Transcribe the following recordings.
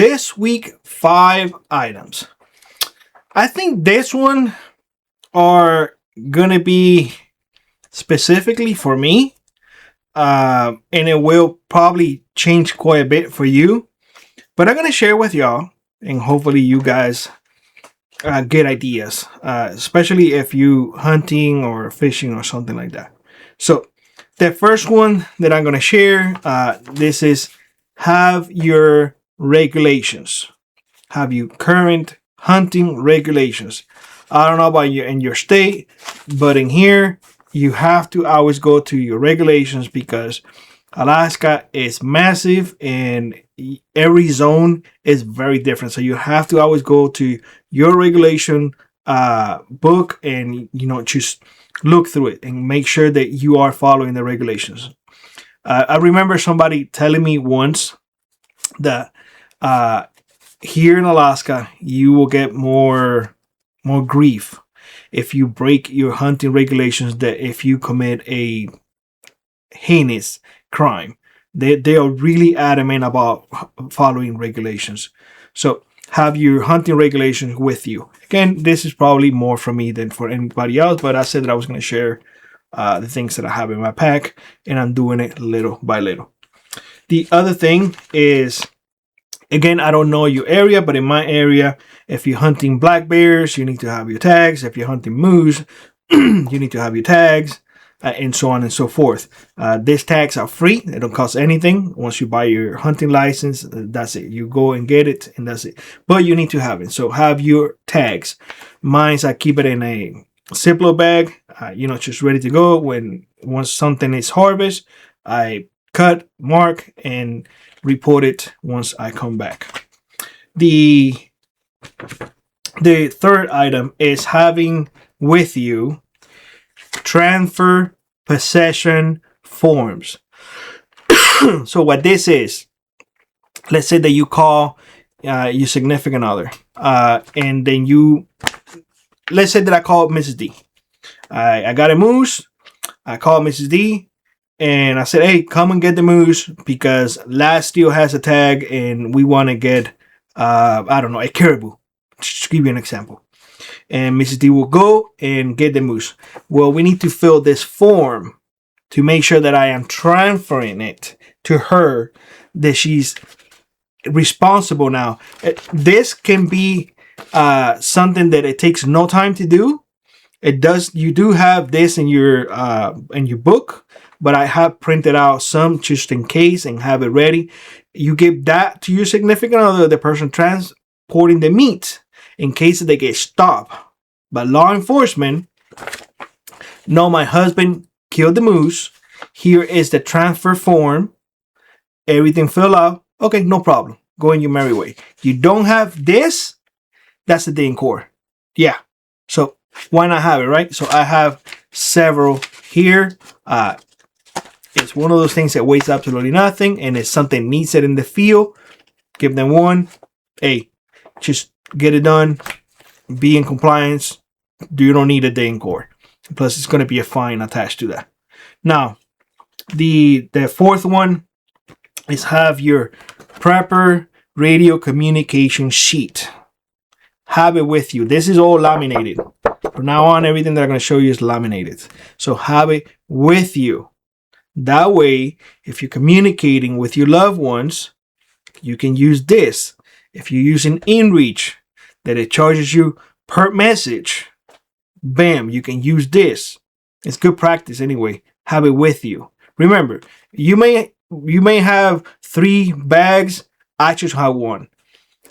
this week, 5 items. I think this one are gonna be specifically for me, and it will probably change quite a bit for you. But I'm gonna share with y'all, and hopefully you guys get ideas, especially if you hunting or fishing or something like that. So the first one that I'm gonna share, this is have your regulations. Have you current hunting regulations? I don't know about you in your state, but in here you have to always go to your regulations because Alaska is massive and every zone is very different. So you have to always go to your regulation book and just look through it and make sure that you are following the regulations. I remember somebody telling me once that here in Alaska you will get more grief if you break your hunting regulations than if you commit a heinous crime. They are really adamant about following regulations. So have your hunting regulations with you. Again, this is probably more for me than for anybody else, but I said that I was going to share the things that I have in my pack, and I'm doing it little by little. The other thing is, again, I don't know your area, but in my area, if you're hunting black bears, you need to have your tags. If you're hunting moose, you need to have your tags. And so on and so forth. These tags are free. They don't cost anything. Once you buy your hunting license, that's it. You go and get it, and that's it. But you need to have it. So have your tags. Mine's, I keep it in a Ziploc bag, just ready to go. Once something is harvested, I cut, mark, and report it once I come back. The third item is having with you transfer possession forms. So what this is, let's say that you call your significant other, and then let's say that I call Mrs. D. I got a moose. I called Mrs. D, and I said, hey, come and get the moose because last deal has a tag, and we want to get, a caribou. Just to give you an example. And Mrs. D will go and get the moose. Well, we need to fill this form to make sure that I am transferring it to her, that she's responsible now. This can be something that it takes no time to do. You do have this in your book, but I have printed out some just in case and have it ready. You give that to your significant other, the person transporting the meat, in case they get stopped by law enforcement. No, my husband killed the moose. Here is the transfer form. Everything fill out. Okay, no problem. Go in your merry way. You don't have this, that's the day in court. Yeah. So why not have it, right? So I have several here. It's one of those things that weighs absolutely nothing, and if something needs it in the field, give them one. Hey, just get it done. Be in compliance. You don't need a day in court. Plus, it's going to be a fine attached to that. Now, the fourth one is have your prepper radio communication sheet. Have it with you. This is all laminated. From now on, everything that I'm going to show you is laminated. So have it with you. That way, if you're communicating with your loved ones, you can use this. If you're using InReach, that it charges you per message, bam, you can use this. It's good practice anyway. Have it with you. Remember, you may have 3 bags. I just have one.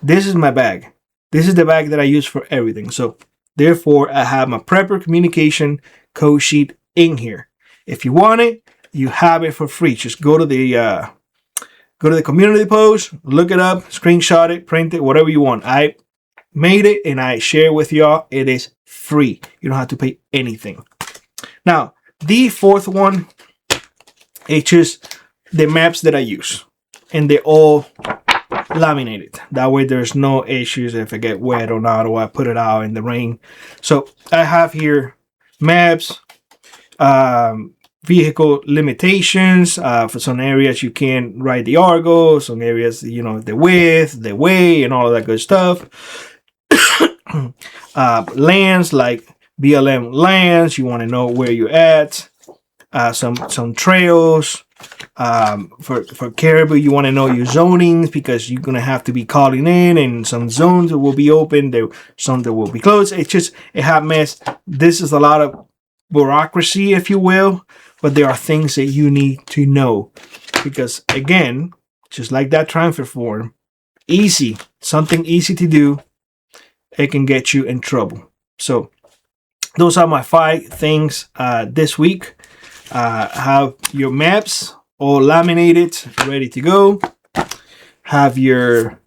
This is my bag. This is the bag that I use for everything. So therefore, I have my prepper communication code sheet in here. If you want it, you have it for free. Just go to the community post, look it up, screenshot it, print it, whatever you want. I made it and I share it with y'all. It is free. You don't have to pay anything. Now, the fourth one, it's just the maps that I use, and they're all laminated. That way there's no issues if it get wet or not, or I put it out in the rain. So I have here maps, vehicle limitations. For some areas you can't ride the Argo, some areas, the width, the weight, and all of that good stuff. Lands like BLM lands, you want to know where you're at. Some trails. For caribou, you want to know your zonings, because you're gonna have to be calling in, and some zones will be open, some that will be closed. It's a hot mess. This is a lot of bureaucracy, if you will, but there are things that you need to know, because again, just like that transfer form, something easy to do, it can get you in trouble. So those are my 5 things this week. Have your maps all laminated, ready to go. Have your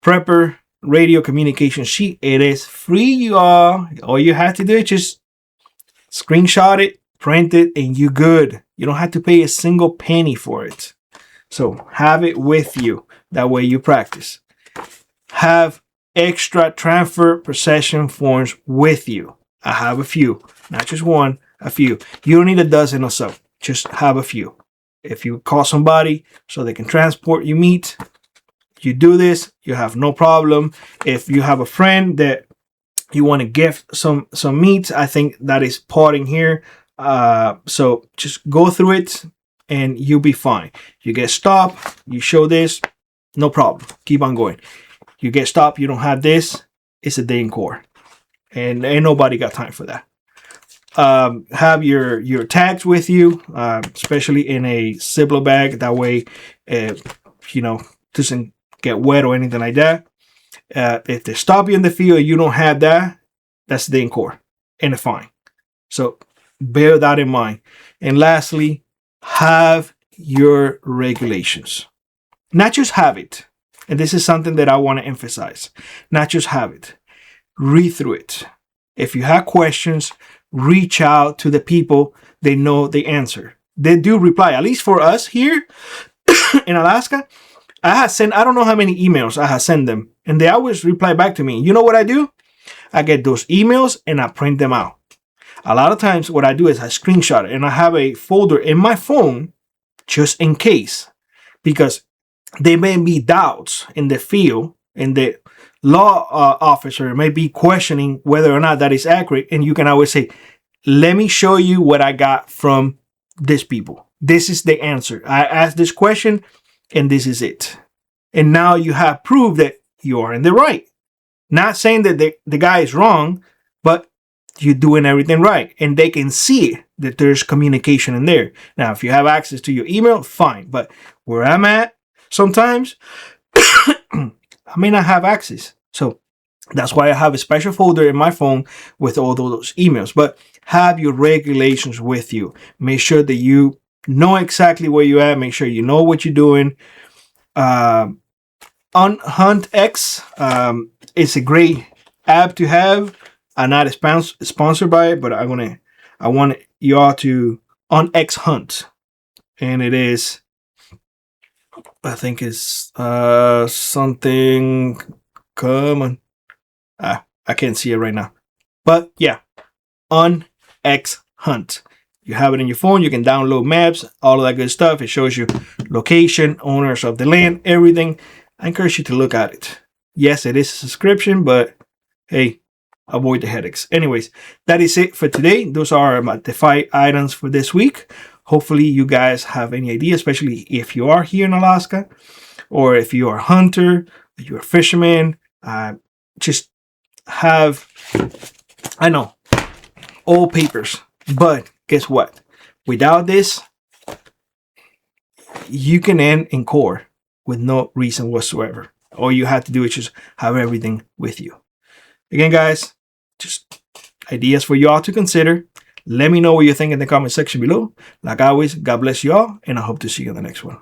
prepper radio communication sheet. It is free, you all you have to do is just screenshot it, print it, and you good. You don't have to pay a single penny for it. So have it with you. That way you practice. Have extra transfer possession forms with you. I have a few, not just one, a few. You don't need a dozen or so. Just have a few. If you call somebody so they can transport your meat, you do this, you have no problem. If you have a friend that you want to gift some meat, I think that is part in here. So just go through it and you'll be fine. You get stopped, you show this, no problem. Keep on going. You get stopped, you don't have this, it's a day in court. And ain't nobody got time for that. Have your tags with you, especially in a Ziploc bag. That way, doesn't get wet or anything like that. If they stop you in the field and you don't have that, that's the day in court and a fine. So bear that in mind. And lastly, have your regulations. Not just have it. And this is something that I want to emphasize. Not just have it. Read through it. If you have questions, reach out to the people they know the answer. They do reply. At least for us here in Alaska, I don't know how many emails I have sent them, and they always reply back to me. You know what I do? I get those emails and I print them out. A lot of times what I do is I screenshot it, and I have a folder in my phone just in case, because there may be doubts in the field, and the law officer may be questioning whether or not that is accurate, and you can always say, let me show you what I got from these people. This is the answer. I asked this question and this is it. And now you have proof that you are in the right. Not saying that the guy is wrong, but you're doing everything right. And they can see that there's communication in there. Now, if you have access to your email, fine. But where I'm at, sometimes I may not have access. So that's why I have a special folder in my phone with all those emails. But have your regulations with you. Make sure that you know exactly where you're at. Make sure you know what you're doing. On HuntX is a great app to have. I'm not sponsored by it, but I want y'all to on X Hunt, and it is, I think it's something. Come on, I can't see it right now, but yeah, on X Hunt. You have it in your phone. You can download maps, all of that good stuff. It shows you location, owners of the land, everything. I encourage you to look at it. Yes, it is a subscription, but hey, avoid the headaches. Anyways, that is it for today. Those are the 5 items for this week. Hopefully you guys have any idea, especially if you are here in Alaska, or if you are a hunter, if you're a fisherman. Just have, I know, all papers, but guess what? Without this, you can end in court with no reason whatsoever. All you have to do is just have everything with you. Again, guys, just ideas for y'all to consider. Let me know what you think in the comment section below. Like always, God bless you all, and I hope to see you in the next one.